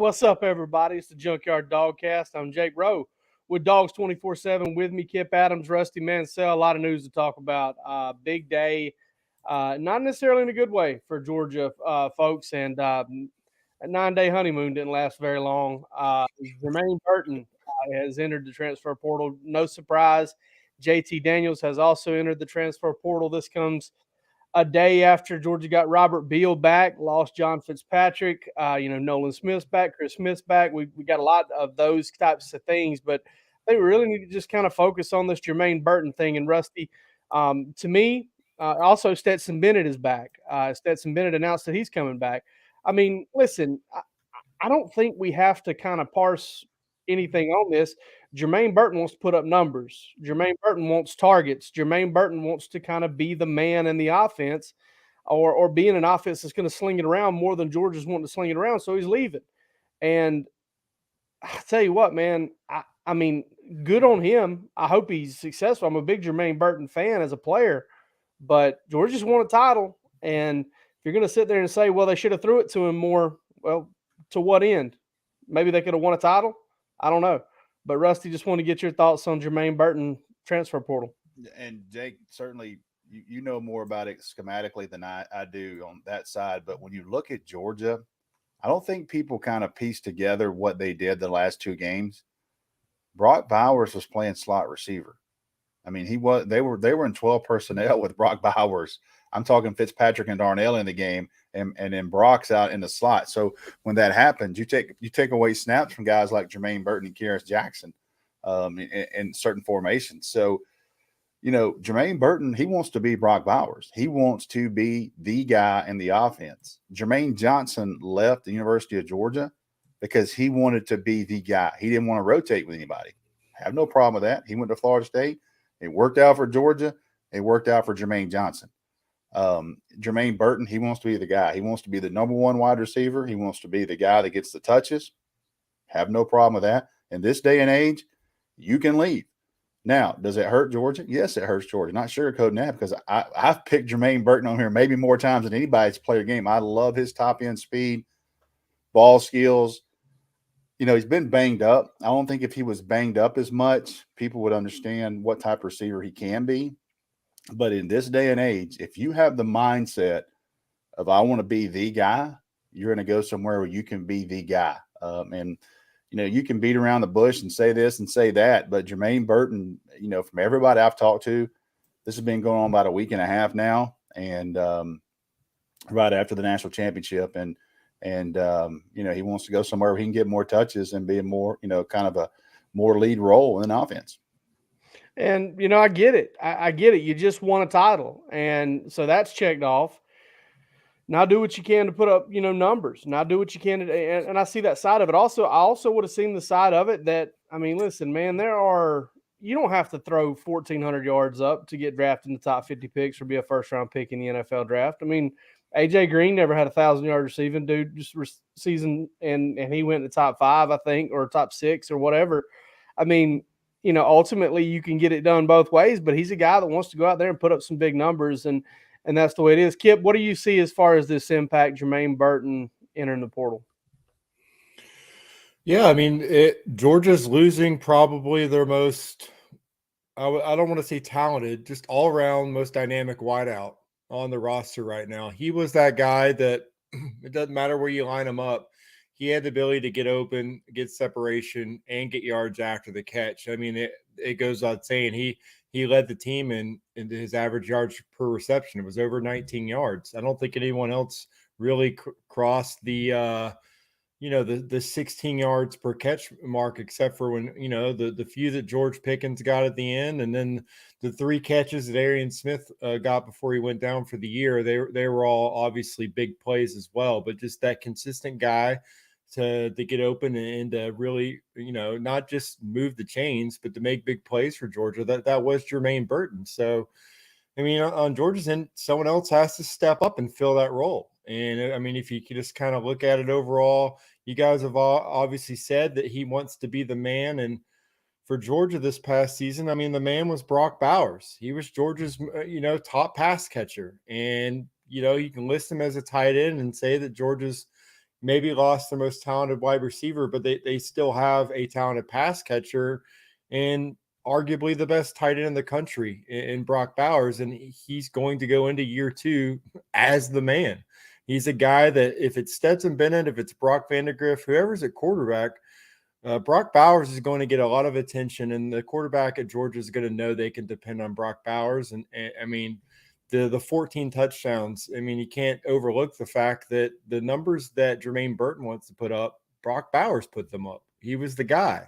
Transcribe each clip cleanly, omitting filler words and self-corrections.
What's up, everybody? It's the Junkyard Dawgcast. I'm Jake Rowe with Dogs 24/7. With me, Kip Adams, Rusty Mansell. A lot of news to talk about. Big day, not necessarily in a good way for Georgia folks, and a 9-day honeymoon didn't last very long. Jermaine Burton has entered the transfer portal. No surprise. JT Daniels has also entered the transfer portal. This comes a day after Georgia got Robert Beal back, lost John Fitzpatrick, Nolan Smith's back, Chris Smith's back. We got a lot of those types of things, but I think we really need to just kind of focus on this Jermaine Burton thing. And Rusty, to me, also Stetson Bennett is back. Stetson Bennett announced that he's coming back. I mean, listen, I don't think we have to kind of parse anything on this. Jermaine Burton wants to put up numbers. Jermaine Burton wants targets. Jermaine Burton wants to kind of be the man in the offense or be in an offense that's going to sling it around more than Georgia's wanting to sling it around, so he's leaving. And I tell you what, man, I mean, good on him. I hope he's successful. I'm a big Jermaine Burton fan as a player, but Georgia's won a title. And if you're going to sit there and say, well, they should have threw it to him more, well, to what end? Maybe they could have won a title. I don't know. But Rusty, just want to get your thoughts on Jermaine Burton transfer portal. And Jake, certainly you know more about it schematically than I do on that side. But when you look at Georgia, I don't think people kind of piece together what they did the last two games. Brock Bowers was playing slot receiver. I mean, they were in 12 personnel with Brock Bowers. I'm talking Fitzpatrick and Darnell in the game, and then Brock's out in the slot. So when that happens, you take away snaps from guys like Jermaine Burton and Kearis Jackson in certain formations. So, Jermaine Burton, he wants to be Brock Bowers. He wants to be the guy in the offense. Jermaine Johnson left the University of Georgia because he wanted to be the guy. He didn't want to rotate with anybody. I have no problem with that. He went to Florida State. It worked out for Georgia. It worked out for Jermaine Johnson. Jermaine Burton, he wants to be the guy. He wants to be the number one wide receiver. He wants to be the guy that gets the touches. Have no problem with that. In this day and age, you can leave. Now, does it hurt Georgia? Yes, it hurts Georgia. Not sugarcoating that because I've picked Jermaine Burton on here maybe more times than anybody's played a game. I love his top end speed, ball skills. He's been banged up. I don't think if he was banged up as much, people would understand what type of receiver he can be. But in this day and age, if you have the mindset of I want to be the guy, you're going to go somewhere where you can be the guy. You can beat around the bush and say this and say that. But Jermaine Burton, from everybody I've talked to, this has been going on about a week and a half now, and right after the national championship, and he wants to go somewhere where he can get more touches and be a more, kind of a more lead role in offense. And, I get it. I get it. You just won a title. And so that's checked off. Now do what you can to put up, numbers. Now do what you can. And I see that side of it. I also would have seen the side of it that, I mean, listen, man, you don't have to throw 1,400 yards up to get drafted in the top 50 picks or be a first-round pick in the NFL draft. I mean, A.J. Green never had 1,000-yard receiving dude just season, and he went in the top 5, I think, or top 6 or whatever. I mean, ultimately you can get it done both ways, but he's a guy that wants to go out there and put up some big numbers, and that's the way it is. Kip, what do you see as far as this impact Jermaine Burton entering the portal? Yeah, I mean, Georgia's losing probably their most, I don't want to say talented, just all-around most dynamic wideout on the roster right now. He was that guy that it doesn't matter where you line him up. He had the ability to get open, get separation, and get yards after the catch. I mean, it goes without saying he led the team into his average yards per reception. It was over 19 yards. I don't think anyone else really crossed the 16 yards per catch mark, except for when, the few that George Pickens got at the end, and then the 3 catches that Arian Smith got before he went down for the year. They were all obviously big plays as well, but just that consistent guy to get open and to really, not just move the chains, but to make big plays for Georgia. That was Jermaine Burton. So, I mean, on Georgia's end, someone else has to step up and fill that role. And I mean, if you could just kind of look at it overall, you guys have obviously said that he wants to be the man. And for Georgia this past season, I mean, the man was Brock Bowers. He was Georgia's, top pass catcher. And, you can list him as a tight end and say that Georgia's, maybe lost their most talented wide receiver, but they still have a talented pass catcher and arguably the best tight end in the country in Brock Bowers. And he's going to go into year 2 as the man. He's a guy that if it's Stetson Bennett, if it's Brock Vandegrift, whoever's at quarterback, Brock Bowers is going to get a lot of attention, and the quarterback at Georgia is going to know they can depend on Brock Bowers. And I mean, the 14 touchdowns, I mean, you can't overlook the fact that the numbers that Jermaine Burton wants to put up, Brock Bowers put them up. He was the guy.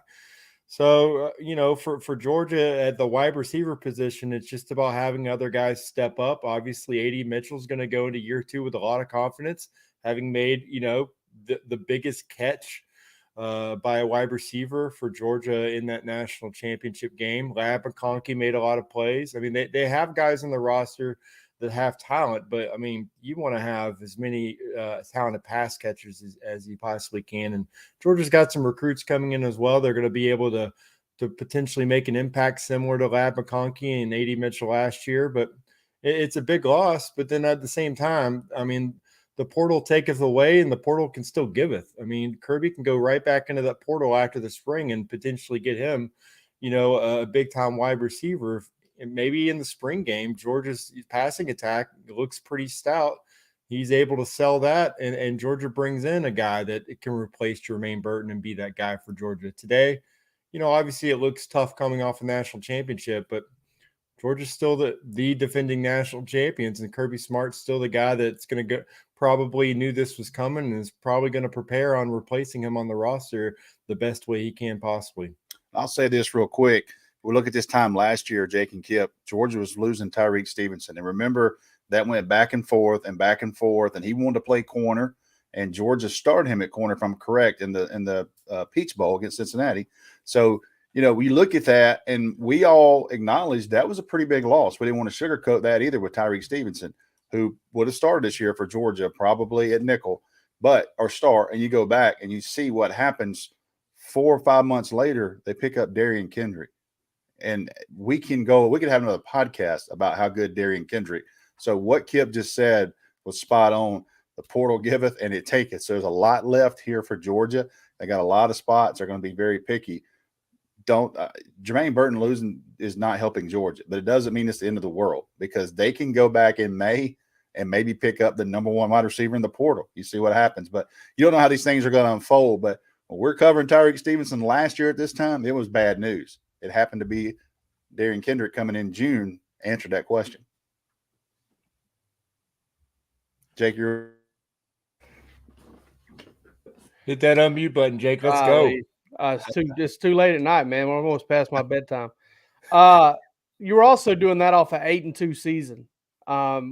So, for Georgia at the wide receiver position, it's just about having other guys step up. Obviously, A.D. Mitchell's going to go into year 2 with a lot of confidence, having made, the biggest catch by a wide receiver for Georgia in that national championship game. Lab McConkey made a lot of plays. I mean, they have guys on the roster that have talent, but I mean, you want to have as many talented pass catchers as you possibly can. And Georgia's got some recruits coming in as well. They're going to be able to potentially make an impact similar to Lab McConkey and A.D. Mitchell last year, but it's a big loss. But then at the same time, I mean, the portal taketh away and the portal can still giveth. I mean, Kirby can go right back into that portal after the spring and potentially get him, a big time wide receiver. And maybe in the spring game, Georgia's passing attack looks pretty stout. He's able to sell that, and Georgia brings in a guy that can replace Jermaine Burton and be that guy for Georgia. Today, obviously it looks tough coming off a national championship, but Georgia's still the defending national champions, and Kirby Smart's still the guy that's going to go. Probably knew this was coming and is probably going to prepare on replacing him on the roster the best way he can possibly. I'll say this real quick. We look at this time last year, Jake and Kip, Georgia was losing Tyreek Stevenson. And remember, that went back and forth, and he wanted to play corner, and Georgia started him at corner, if I'm correct, in the Peach Bowl against Cincinnati. So, we look at that, and we all acknowledge that was a pretty big loss. We didn't want to sugarcoat that either with Tyreek Stevenson, who would have started this year for Georgia, probably at nickel, or start, and you go back and you see what happens 4 or 5 months later, they pick up Darian Kendrick. And we could have another podcast about how good Darian Kendrick. So what Kip just said was spot on. The portal giveth and it taketh. So there's a lot left here for Georgia. They got a lot of spots. They're going to be very picky. Jermaine Burton losing is not helping Georgia, but it doesn't mean it's the end of the world, because they can go back in May and maybe pick up the number 1 wide receiver in the portal. You see what happens, but you don't know how these things are going to unfold. But when we're covering Tyreek Stevenson last year at this time, it was bad news. It happened to be Darian Kendrick coming in June answered that question. Jake, you're hit that unmute button, Jake. Let's go. It's too late at night, man. We're almost past my bedtime. You were also doing that off an 8-2 season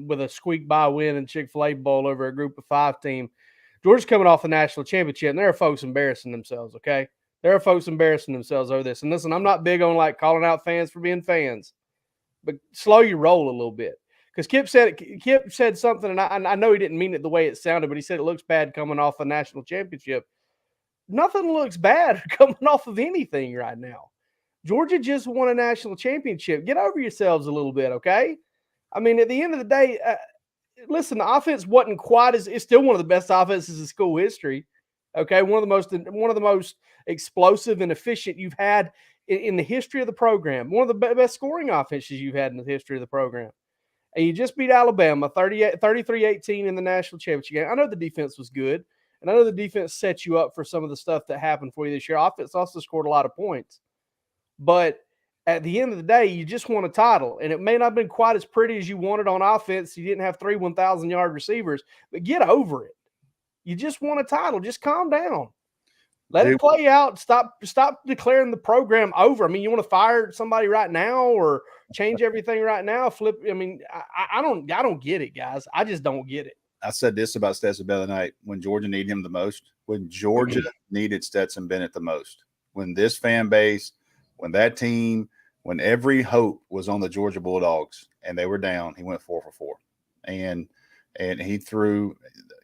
with a squeak by win in Chick-fil-A Bowl over a Group of 5 team. Georgia's coming off a national championship, and there are folks embarrassing themselves, okay? There are folks embarrassing themselves over this. And listen, I'm not big on calling out fans for being fans, but slow your roll a little bit. Because Kip said something, and I know he didn't mean it the way it sounded, but he said it looks bad coming off a national championship. Nothing looks bad coming off of anything right now. Georgia just won a national championship. Get over yourselves a little bit, okay? I mean, at the end of the day, listen, the offense wasn't quite it's still one of the best offenses in school history. Okay, one of the most explosive and efficient you've had in the history of the program. One of the best scoring offenses you've had in the history of the program. And you just beat Alabama 33-18 in the national championship game. I know the defense was good, and I know the defense set you up for some of the stuff that happened for you this year. Offense also scored a lot of points. But at the end of the day, you just won a title, and it may not have been quite as pretty as you wanted on offense. You didn't have 3 1,000-yard receivers, but get over it. You just won a title. Just calm down. Let it play out. Stop declaring the program over. I mean, you want to fire somebody right now or change everything right now? Flip. I mean, I don't get it, guys. I just don't get it. I said this about Stetson Bennett tonight when Georgia needed him the most, when Georgia needed Stetson Bennett the most, when this fan base, when that team, when every hope was on the Georgia Bulldogs and they were down, he went 4 for 4. And he threw,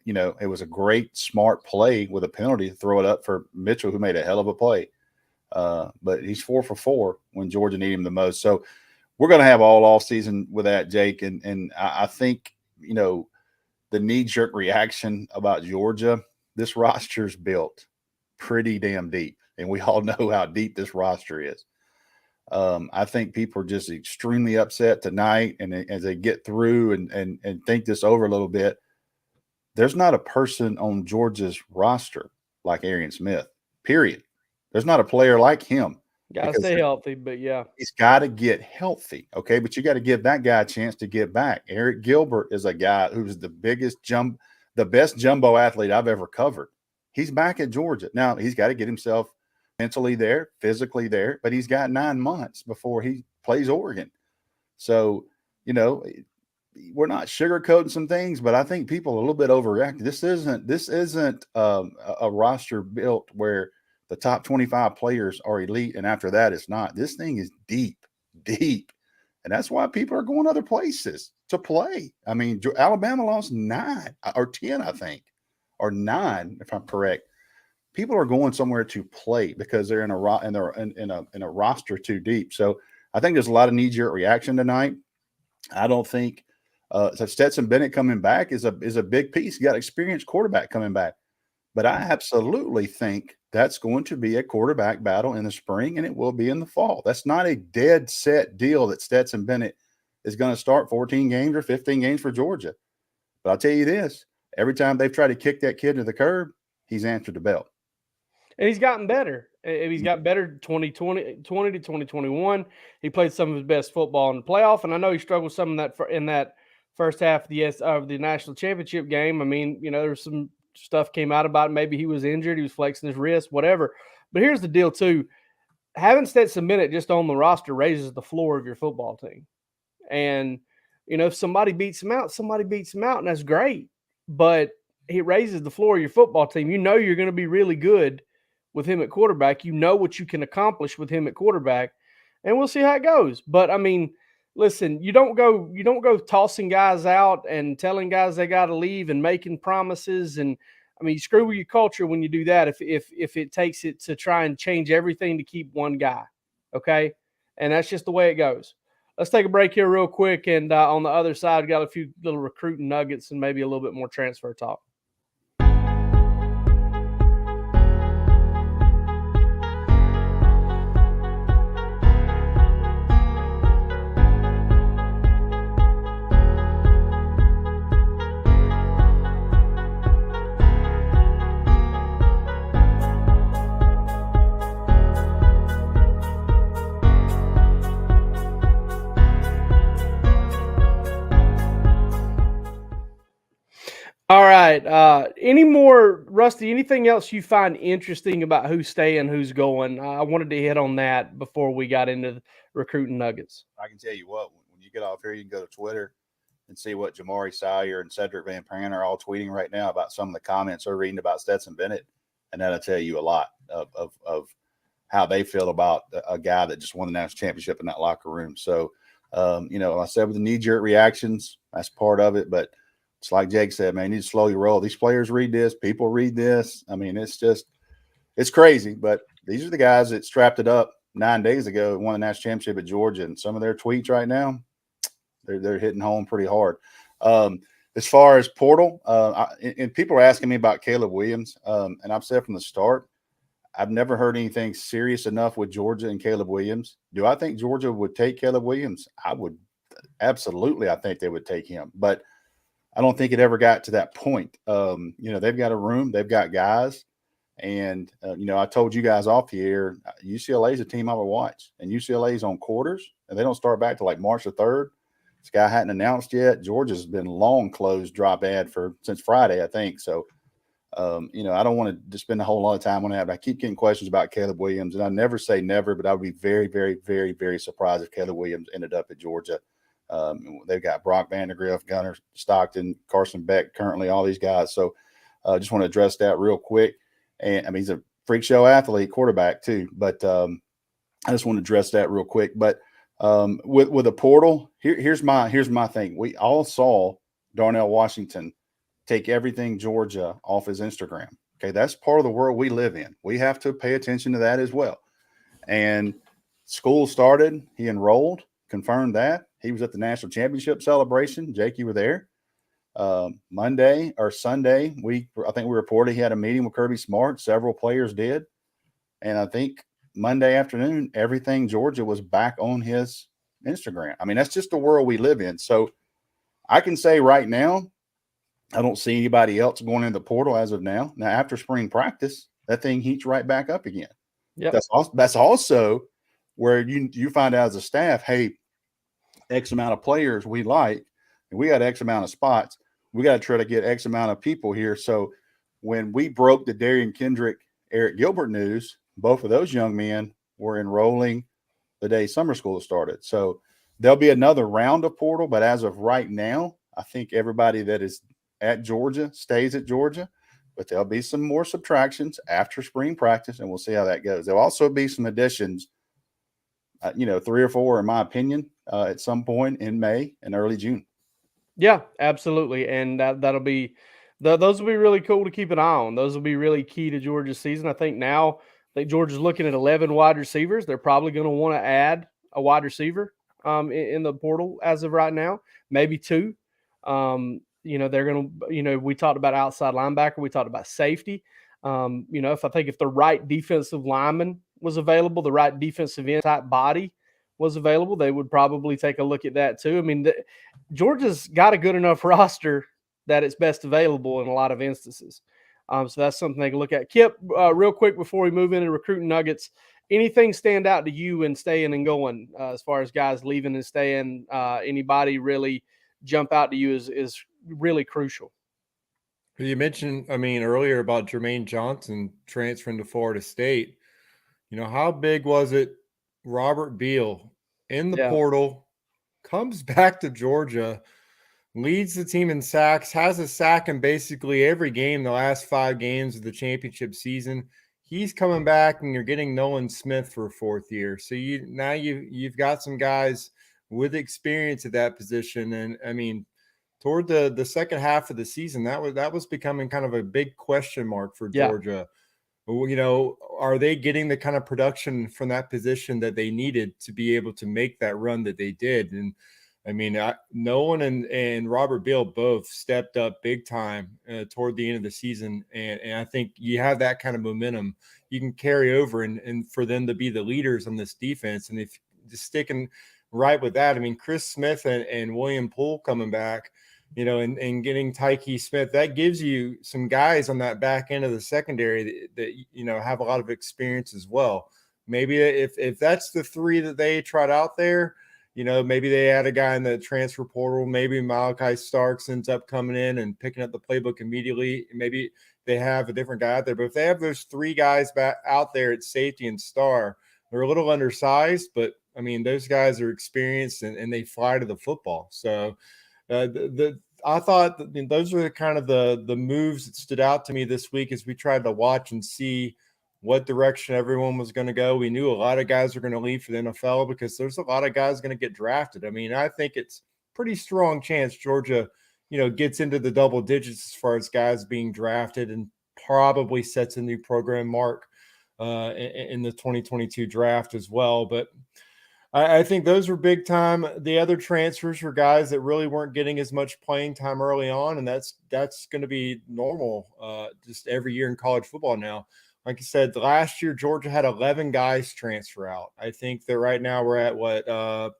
it was a great, smart play with a penalty to throw it up for Mitchell, who made a hell of a play. But he's 4 for 4 when Georgia needed him the most. So we're going to have all off season with that, Jake. And I think, the knee-jerk reaction about Georgia, this roster's built pretty damn deep, and we all know how deep this roster is. I think people are just extremely upset tonight, and as they get through and think this over a little bit, there's not a person on Georgia's roster like Arian Smith, period. There's not a player like him. Got to stay healthy, but yeah. He's got to get healthy, okay? But you got to give that guy a chance to get back. Eric Gilbert is a guy who's the best jumbo athlete I've ever covered. He's back at Georgia. Now, he's got to get himself mentally there, physically there, but he's got 9 months before he plays Oregon. So, we're not sugarcoating some things, but I think people are a little bit overreacting. This isn't a roster built where the top 25 players are elite, and after that, it's not. This thing is deep, and that's why people are going other places to play. I mean, Alabama lost 9 or 10, I think, or 9, if I'm correct. People are going somewhere to play because they're in a roster too deep. So I think there's a lot of knee-jerk reaction tonight. I don't think so Stetson Bennett coming back is a big piece. You got an experienced quarterback coming back. But I absolutely think that's going to be a quarterback battle in the spring, and it will be in the fall. That's not a dead set deal that Stetson Bennett is going to start 14 games or 15 games for Georgia. But I'll tell you this, every time they've tried to kick that kid to the curb, he's answered the bell. And he's gotten better. He's got better 2020 to 2021. He played some of his best football in the playoff, and I know he struggled some in that first half of the national championship game. I mean, there's some stuff came out about it. Maybe he was injured. He was flexing his wrist, whatever. But here's the deal, too. Having Stetson Bennett just on the roster raises the floor of your football team. And, if somebody beats him out, and that's great. But it raises the floor of your football team. You're going to be really good with him at quarterback. You know what you can accomplish with him at quarterback. And we'll see how it goes. But, I mean, listen, you don't go tossing guys out and telling guys they got to leave and making promises. And I mean, you screw with your culture when you do that. If it takes it to try and change everything to keep one guy, okay, and that's just the way it goes. Let's take a break here real quick, and on the other side, we got a few little recruiting nuggets and maybe a little bit more transfer talk. All right. Rusty, anything else you find interesting about who's staying, who's going? I wanted to hit on that before we got into the recruiting nuggets. I can tell you what, when you get off here, you can go to Twitter and see what Jamari Sawyer and Cedric Van Pran are all tweeting right now about some of the comments they're reading about Stetson Bennett. And that'll tell you a lot of how they feel about a guy that just won the national championship in that locker room. So, I said with the knee-jerk reactions, that's part of it. But it's like Jake said, man, you need to slowly roll. These players read this. People read this. I mean, it's crazy. But these are the guys that strapped it up 9 days ago and won the national championship at Georgia. And some of their tweets right now, they're hitting home pretty hard. As far as portal, and people are asking me about Caleb Williams, and I've said from the start, I've never heard anything serious enough with Georgia and Caleb Williams. Do I think Georgia would take Caleb Williams? I would absolutely. I think they would take him, but I don't think it ever got to that point. They've got a room, they've got guys, and I told you guys off the air, UCLA is a team I would watch, and UCLA is on quarters, and they don't start back to like March the 3rd. This guy hadn't announced yet. Georgia's been long closed drop ad since Friday, I think. So, I don't want to spend a whole lot of time on that, but I keep getting questions about Caleb Williams, and I never say never, but I would be very, very, very, very surprised if Caleb Williams ended up at Georgia. They've got Brock Vandegrift, Gunnar Stockton, Carson Beck, currently all these guys. So I just want to address that real quick. And I mean, he's a freak show athlete, quarterback too, but I just want to address that real quick. But with a portal, here's my thing. We all saw Darnell Washington take everything Georgia off his Instagram. Okay. That's part of the world we live in. We have to pay attention to that as well. And school started, he enrolled, confirmed that. He was at the national championship celebration. Jake, you were there. Monday or Sunday, I think we reported he had a meeting with Kirby Smart. Several players did. And I think Monday afternoon, everything Georgia was back on his Instagram. I mean, that's just the world we live in. So I can say right now, I don't see anybody else going in the portal as of now. Now, after spring practice, that thing heats right back up again. Yep. That's also where you find out as a staff, hey, X amount of players we like, and we got X amount of spots. We got to try to get X amount of people here. So when we broke the Darian Kendrick, Eric Gilbert news, both of those young men were enrolling the day summer school started. So there'll be another round of portal, but as of right now, I think everybody that is at Georgia stays at Georgia, but there'll be some more subtractions after spring practice, and we'll see how that goes. There'll also be some additions, 3 or 4, in my opinion, at some point in May and early June. Yeah, absolutely. And that'll be those will be really cool to keep an eye on. Those will be really key to Georgia's season. I think Georgia's looking at 11 wide receivers. They're probably going to want to add a wide receiver in the portal as of right now, maybe 2. They're going to, we talked about outside linebacker. We talked about safety. If the right defensive lineman was available, the right defensive end type body was available, they would probably take a look at that too. I mean, Georgia's got a good enough roster that it's best available in a lot of instances. So that's something they can look at. Kip, real quick before we move into recruiting nuggets, anything stand out to you in staying and going as far as guys leaving and staying? Anybody really jump out to you is really crucial? You mentioned, earlier about Jermaine Johnson transferring to Florida State. How big was it? Robert Beal in the portal, comes back to Georgia, leads the team in sacks, has a sack in basically every game the last 5 games of the championship season. He's coming back, and you're getting Nolan Smith for a 4th year. So you've got some guys with experience at that position. And toward the second half of the season, that was becoming kind of a big question mark for Georgia. Are they getting the kind of production from that position that they needed to be able to make that run that they did? And Nolan and Robert Beal both stepped up big time toward the end of the season. And I think you have that kind of momentum you can carry over and for them to be the leaders on this defense. And if just sticking right with that, Chris Smith and William Poole coming back, and getting Tyke Smith, that gives you some guys on that back end of the secondary that have a lot of experience as well. Maybe if that's the 3 that they tried out there, maybe they add a guy in the transfer portal. Maybe Malachi Starks ends up coming in and picking up the playbook immediately. Maybe they have a different guy out there. But if they have those 3 guys back out there at safety and star, they're a little undersized, but those guys are experienced and they fly to the football. So I thought that those were kind of the moves that stood out to me this week as we tried to watch and see what direction everyone was going to go. We knew a lot of guys were going to leave for the NFL because there's a lot of guys going to get drafted. I think it's pretty strong chance Georgia, gets into the double digits as far as guys being drafted and probably sets a new program mark in the 2022 draft as well. But I think those were big time. The other transfers were guys that really weren't getting as much playing time early on, and that's going to be normal just every year in college football now. Like I said, last year Georgia had 11 guys transfer out. I think that right now we're at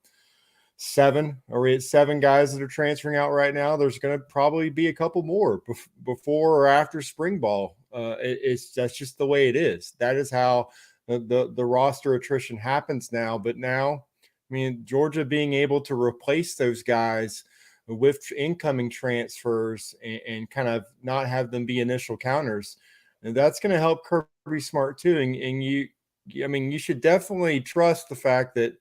7. Are we at 7 guys that are transferring out right now? There's going to probably be a couple more before or after spring ball. That's just the way it is. That is how the roster attrition happens now. But now, Georgia being able to replace those guys with incoming transfers and kind of not have them be initial counters, and that's going to help Kirby Smart too. And you should definitely trust the fact that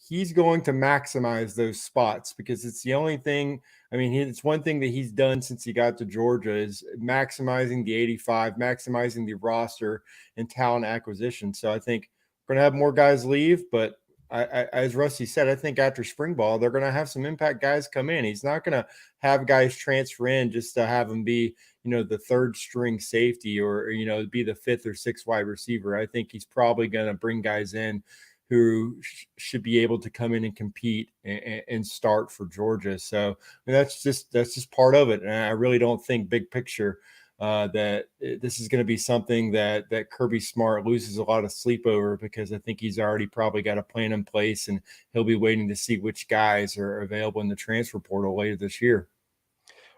he's going to maximize those spots because it's the only thing. It's one thing that he's done since he got to Georgia is maximizing the 85, maximizing the roster and talent acquisition. So I think we're going to have more guys leave, but as Rusty said, I think after spring ball, they're going to have some impact guys come in. He's not going to have guys transfer in just to have them be, the 3rd string safety or, be the 5th or 6th wide receiver. I think he's probably going to bring guys in who should be able to come in and compete and start for Georgia. So that's just part of it. And I really don't think big picture that this is going to be something that Kirby Smart loses a lot of sleep over, because I think he's already probably got a plan in place, and he'll be waiting to see which guys are available in the transfer portal later this year.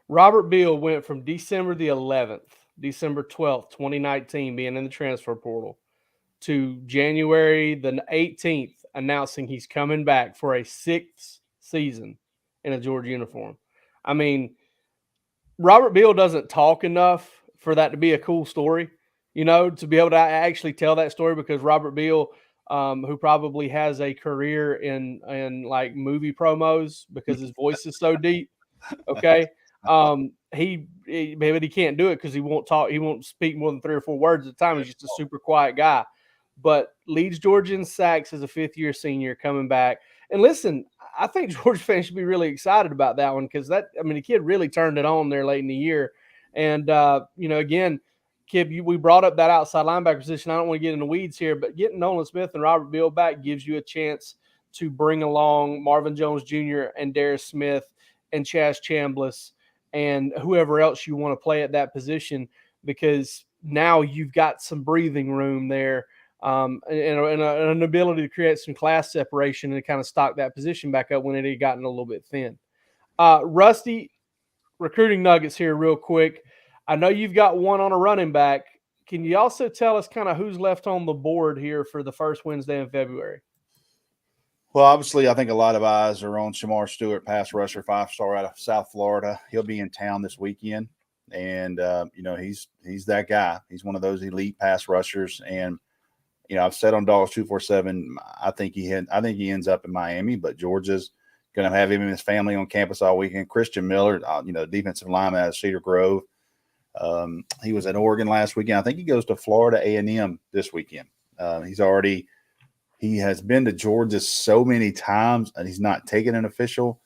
Robert Beal went from December the 11th, December 12th, 2019, being in the transfer portal, to January the 18th, announcing he's coming back for a 6th season in a Georgia uniform. I mean, Robert Beal doesn't talk enough for that to be a cool story, to be able to actually tell that story, because Robert Beal, who probably has a career in like movie promos because his voice is so deep. Okay. Maybe he can't do it because he won't talk. He won't speak more than 3 or 4 words at a time. He's just a super quiet guy, but leads Georgia in sacks as a 5th-year senior coming back. And listen, I think Georgia fans should be really excited about that one, because the kid really turned it on there late in the year. And, again, kid, we brought up that outside linebacker position. I don't want to get in the weeds here, but getting Nolan Smith and Robert Beal back gives you a chance to bring along Marvin Jones Jr. and Darius Smith and Chaz Chambliss and whoever else you want to play at that position, because now you've got some breathing room there. And an ability to create some class separation and kind of stock that position back up when it had gotten a little bit thin. Rusty, recruiting nuggets here real quick. I know you've got one on a running back. Can you also tell us kind of who's left on the board here for the first Wednesday in February? Well, obviously, I think a lot of eyes are on Shamar Stewart, pass rusher, 5-star out of South Florida. He'll be in town this weekend. And, he's that guy. He's one of those elite pass rushers. And, I've said on Dogs 247, I think he ends up in Miami, but Georgia's going to have him and his family on campus all weekend. Christian Miller, defensive lineman out of Cedar Grove. He was at Oregon last weekend. I think he goes to Florida A&M this weekend. He has been to Georgia so many times, and he's not taken an official,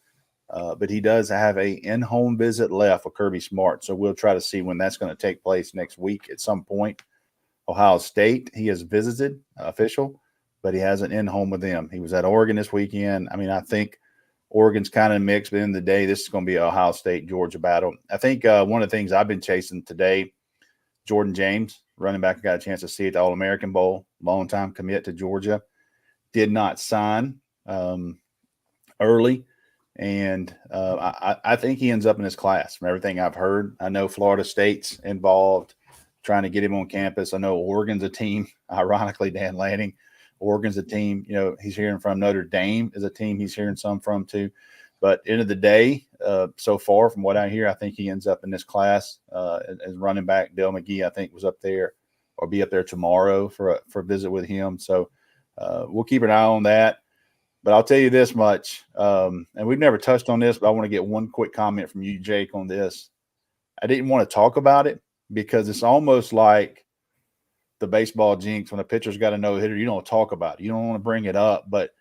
but he does have a in-home visit left with Kirby Smart. So we'll try to see when that's going to take place next week at some point. Ohio State, he has visited official, but he hasn't in-home with them. He was at Oregon this weekend. I think Oregon's kind of mixed, but in the day, this is going to be an Ohio State-Georgia battle. I think one of the things I've been chasing today, Jordan James, running back, I got a chance to see at the All-American Bowl, long-time commit to Georgia, did not sign early, and I think he ends up in his class from everything I've heard. I know Florida State's involved, trying to get him on campus. I know Oregon's a team, ironically, Dan Lanning. Oregon's a team, he's hearing from. Notre Dame is a team he's hearing some from too. But end of the day, so far from what I hear, I think he ends up in this class as running back. Dale McGee, I think, was up there or be up there tomorrow for a visit with him. So we'll keep an eye on that. But I'll tell you this much, and we've never touched on this, but I want to get one quick comment from you, Jake, on this. I didn't want to talk about it because it's almost like the baseball jinx when a pitcher's got a no-hitter. You don't talk about it. You don't want to bring it up. But,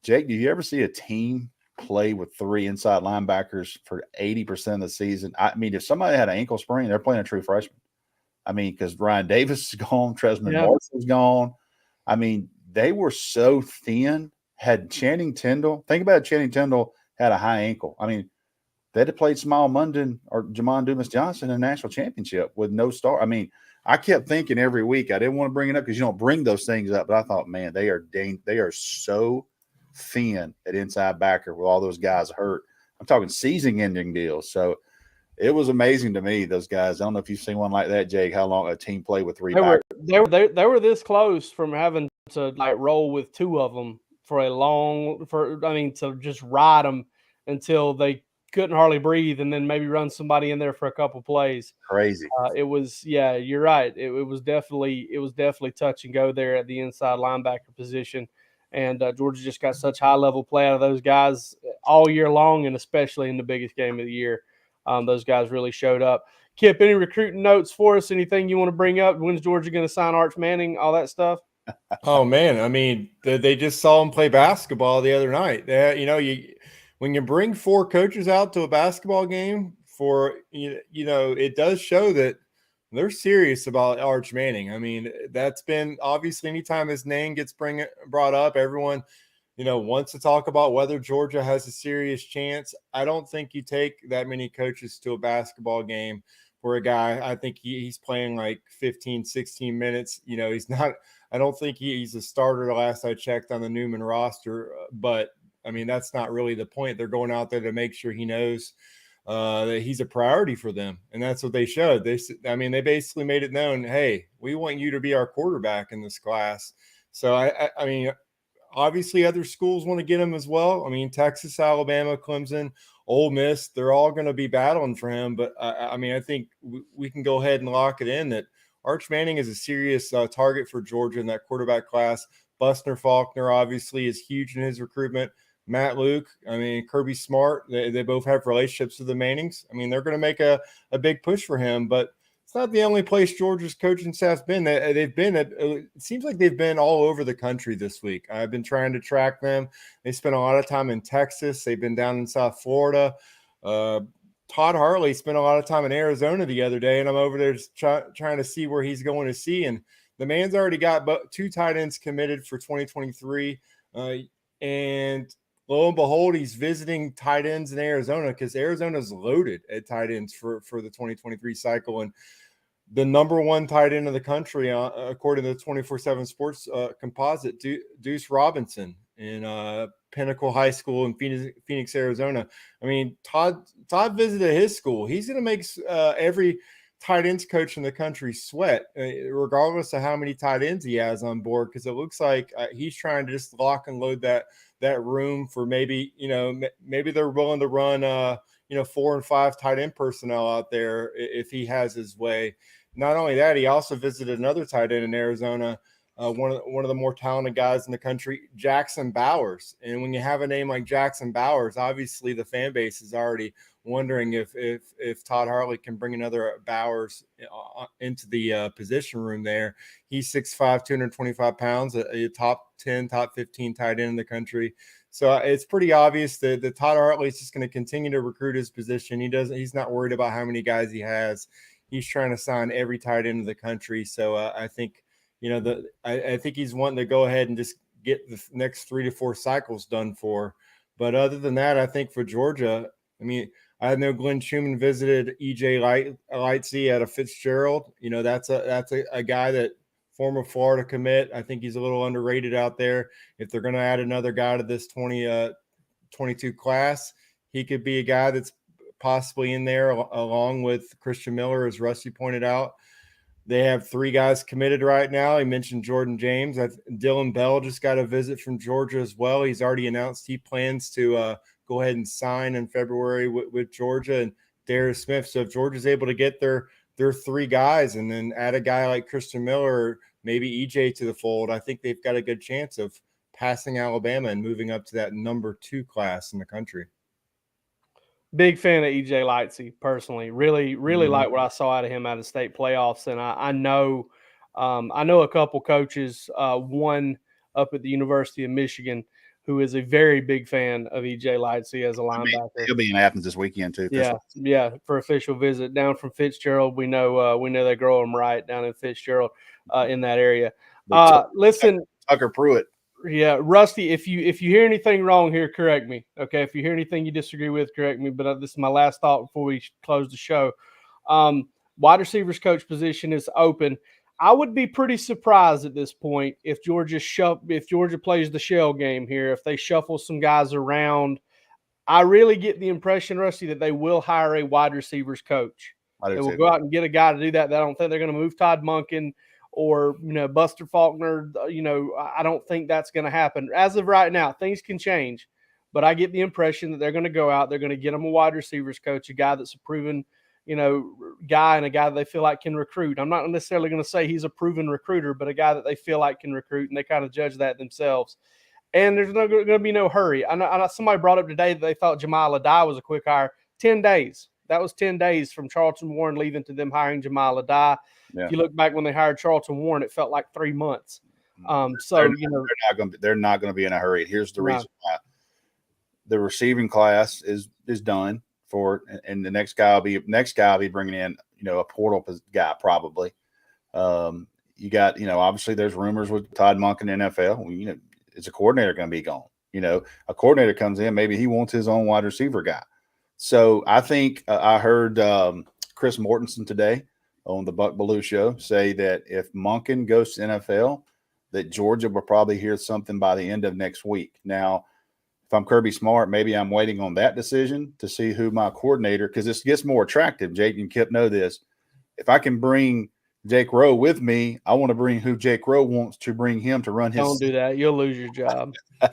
Jake, do you ever see a team play with 3 inside linebackers for 80% of the season? If somebody had an ankle sprain, they're playing a true freshman. Because Ryan Davis is gone, Tresman Marshall's gone. They were so thin. Had Channing Tindall – think about it, Channing Tindall had a high ankle. They'd have played Smile Munden or Jamon Dumas-Johnson in a national championship with no star. I kept thinking every week, I didn't want to bring it up because you don't bring those things up, but I thought, man, they are so thin at inside backer with all those guys hurt. I'm talking season-ending deals. So it was amazing to me, those guys. I don't know if you've seen one like that, Jake, how long a team played with 3 backers. They were this close from having to roll with 2 of them to just ride them until they couldn't hardly breathe, and then maybe run somebody in there for a couple plays. Crazy. It was, you're right. It was definitely touch and go there at the inside linebacker position. And Georgia just got such high level play out of those guys all year long, and especially in the biggest game of the year. Those guys really showed up. Kip, any recruiting notes for us? Anything you want to bring up? When's Georgia going to sign Arch Manning? All that stuff? Oh, man. They just saw him play basketball the other night. When you bring 4 coaches out to a basketball game it does show that they're serious about Arch Manning. I mean, that's been obviously anytime his name gets brought up, everyone, wants to talk about whether Georgia has a serious chance. I don't think you take that many coaches to a basketball game for a guy. I think he's playing like 15, 16 minutes. He's not – I don't think he's a starter the last I checked on the Newman roster. But, I mean, that's not really the point. They're going out there to make sure he knows that he's a priority for them. And that's what they showed. They basically made it known, hey, we want you to be our quarterback in this class. So, I mean, obviously other schools want to get him as well. I mean, Texas, Alabama, Clemson, Ole Miss, they're all going to be battling for him. But, I mean, I think we can go ahead and lock it in that Arch Manning is a serious target for Georgia in that quarterback class. Buster Faulkner, obviously, is huge in his recruitment. Matt Luke, I mean, Kirby Smart, they both have relationships with the Mannings. I mean, they're going to make a big push for him, but it's not the only place Georgia's coaching staff's been. It seems like they've been all over the country this week. I've been trying to track them. They spent a lot of time in Texas. They've been down in South Florida. Todd Hartley spent a lot of time in Arizona the other day, and I'm over there just trying to see where he's going to see. And the man's already got 2 tight ends committed for 2023. And lo and behold, he's visiting tight ends in Arizona because Arizona's loaded at tight ends for the 2023 cycle. And the number 1 tight end of the country, according to the 24/7 Sports composite, Deuce Robinson in Pinnacle High School in Phoenix, Arizona. I mean, Todd visited his school. He's going to make every tight ends coach in the country sweat, regardless of how many tight ends he has on board, because it looks like he's trying to just lock and load that room for maybe they're willing to run 4 and 5 tight end personnel out there if he has his way. Not only that, he also visited another tight end in Arizona, one of the more talented guys in the country, Jackson Bowers. And when you have a name like Jackson Bowers, obviously the fan base is already wondering if Todd Hartley can bring another Bowers into the position room there. He's 6'5", 225 pounds, a top 10, top 15 tight end in the country. So it's pretty obvious that Todd Hartley is just going to continue to recruit his position. He's not worried about how many guys he has. He's trying to sign every tight end in the country. So I think, I think he's wanting to go ahead and just get the next 3 to 4 cycles done for. But other than that, I think for Georgia, I mean, I know Glenn Schumann visited E.J. Lightsey out of Fitzgerald. That's a guy that former Florida commit. I think he's a little underrated out there. If they're going to add another guy to this 2022 class, he could be a guy that's possibly in there along with Christian Miller, as Rusty pointed out. They have 3 guys committed right now. He mentioned Jordan James. Dylan Bell just got a visit from Georgia as well. He's already announced he plans to go ahead and sign in February with Georgia, and Darius Smith. So if Georgia's able to get their 3 guys and then add a guy like Christian Miller or maybe EJ to the fold, I think they've got a good chance of passing Alabama and moving up to that number 2 class in the country. Big fan of EJ Lightsey personally. Really like what I saw out of him out of state playoffs, and I know a couple coaches, one up at the University of Michigan, who is a very big fan of EJ Lightsey as a linebacker. He'll be in Athens this weekend too. Yeah, for official visit down from Fitzgerald. We know they grow them right down in Fitzgerald in that area. Listen, Tucker Pruitt. Yeah, Rusty, if you hear anything wrong here, correct me. Okay, if you hear anything you disagree with, correct me. But this is my last thought before we close the show. Wide receivers coach position is open. I would be pretty surprised at this point if Georgia plays the shell game here, if they shuffle some guys around. I really get the impression, Rusty, that they will hire a wide receivers coach. They will go out and get a guy to do that. I don't think they're going to move Todd Monken or Buster Faulkner. I don't think that's going to happen. As of right now, things can change, but I get the impression that they're going to go out, they're going to get them a wide receivers coach, a guy that's a proven guy and a guy that they feel like can recruit. I'm not necessarily going to say he's a proven recruiter, but a guy that they feel like can recruit, and they kind of judge that themselves. And there's going to be no hurry. I know somebody brought up today that they thought Jamiah Ladai was a quick hire. 10 days. That was 10 days from Charlton Warren leaving to them hiring Jamiah Ladai. Yeah. If you look back when they hired Charlton Warren, it felt like 3 months. They're not going to be in a hurry. Here's the reason why. The receiving class is done for, and the next guy will be bringing in a portal guy probably. You got, obviously there's rumors with Todd Monk in the NFL. Is a coordinator going to be gone? A coordinator comes in, maybe he wants his own wide receiver guy. So I think I heard Chris Mortensen today on the Buck Bellew show say that if Monken goes to NFL, that Georgia will probably hear something by the end of next week. Now, if I'm Kirby Smart, maybe I'm waiting on that decision to see who my coordinator, because this gets more attractive. Jake and Kip know this. If I can bring Jake Rowe with me, I want to bring who Jake Rowe wants to bring him to run his. Don't do that. You'll lose your job. I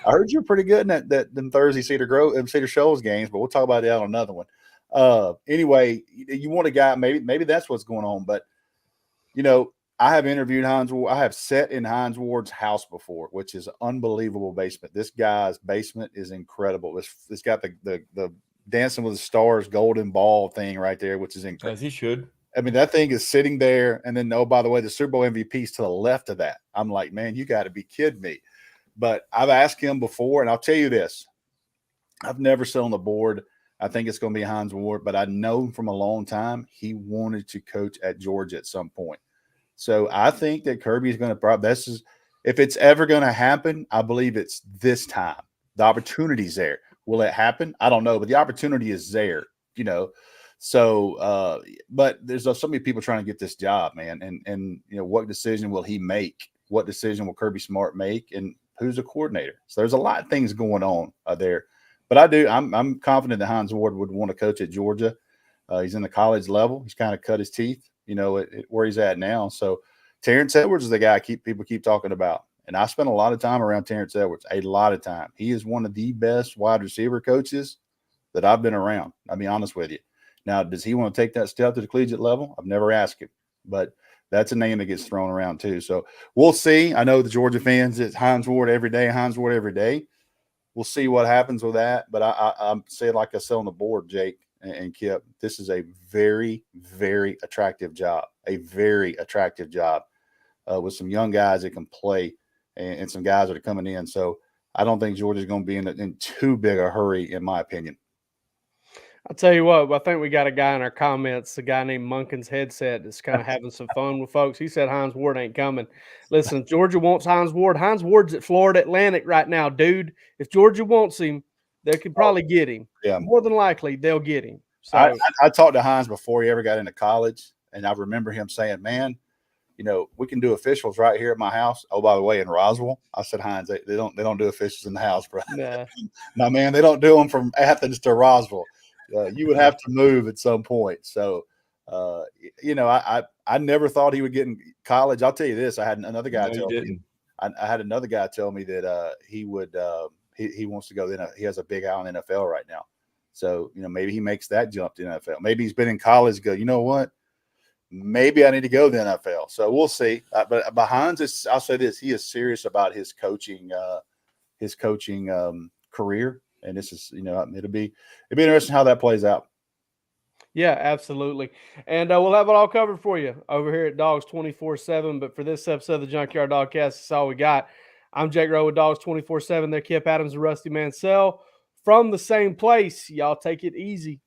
heard you're pretty good in them Thursday Cedar Shoals games, but we'll talk about that on another one. Anyway, you want a guy, maybe that's what's going on. But, I have interviewed Hines Ward. I have sat in Hines Ward's house before, which is an unbelievable basement. This guy's basement is incredible. It's got the Dancing with the Stars golden ball thing right there, which is incredible. As he should. I mean, that thing is sitting there. And then, oh, by the way, the Super Bowl MVP is to the left of that. I'm like, man, you got to be kidding me. But I've asked him before, and I'll tell you this. I've never sat on the board. I think it's going to be Hines Ward, but I know from a long time he wanted to coach at Georgia at some point. So I think that Kirby is going to if it's ever going to happen, I believe it's this time. The opportunity's there. Will it happen? I don't know, but the opportunity is there, So, but there's so many people trying to get this job, man. And what decision will he make? What decision will Kirby Smart make? And who's the coordinator? So there's a lot of things going on there. But I'm confident that Hines Ward would want to coach at Georgia. He's in the college level. He's kind of cut his teeth, where he's at now. So Terrence Edwards is the guy people keep talking about. And I spent a lot of time around Terrence Edwards, a lot of time. He is one of the best wide receiver coaches that I've been around. I'll be honest with you. Now, does he want to take that step to the collegiate level? I've never asked him, but that's a name that gets thrown around too. So we'll see. I know the Georgia fans, it's Hines Ward every day. We'll see what happens with that. But I'm saying, like I said on the board, Jake and Kip, this is a very, very attractive job, with some young guys that can play and some guys that are coming in. So I don't think Georgia's going to be in too big a hurry, in my opinion. I'll tell you what, I think we got a guy in our comments, a guy named Munkin's Headset, that's kind of having some fun with folks. He said Hines Ward ain't coming. Listen, Georgia wants Hines Ward. Hines Ward's at Florida Atlantic right now, dude. If Georgia wants him, they could probably get him. Yeah. More than likely, they'll get him. So I talked to Hines before he ever got into college, and I remember him saying, man, we can do officials right here at my house. Oh, by the way, in Roswell, I said, Hines, they don't do officials in the house, bro. Nah. No, man, they don't do them from Athens to Roswell. You would have to move at some point. So, I never thought he would get in college. I'll tell you this. I had another guy tell me. I had another guy tell me that he would he wants to go. He has a big eye on NFL right now. So, maybe he makes that jump to NFL. Maybe he's been in college. Go, you know what? Maybe I need to go to the NFL. So we'll see. But behind this, I'll say this: he is serious about his coaching career. And this is, it'll be interesting how that plays out. Yeah, absolutely. And we'll have it all covered for you over here at Dogs 24/7. But for this episode of the Junkyard Dawgcast, that's all we got. I'm Jake Rowe with Dogs 24/7. They're Kip Adams and Rusty Mansell from the same place. Y'all take it easy.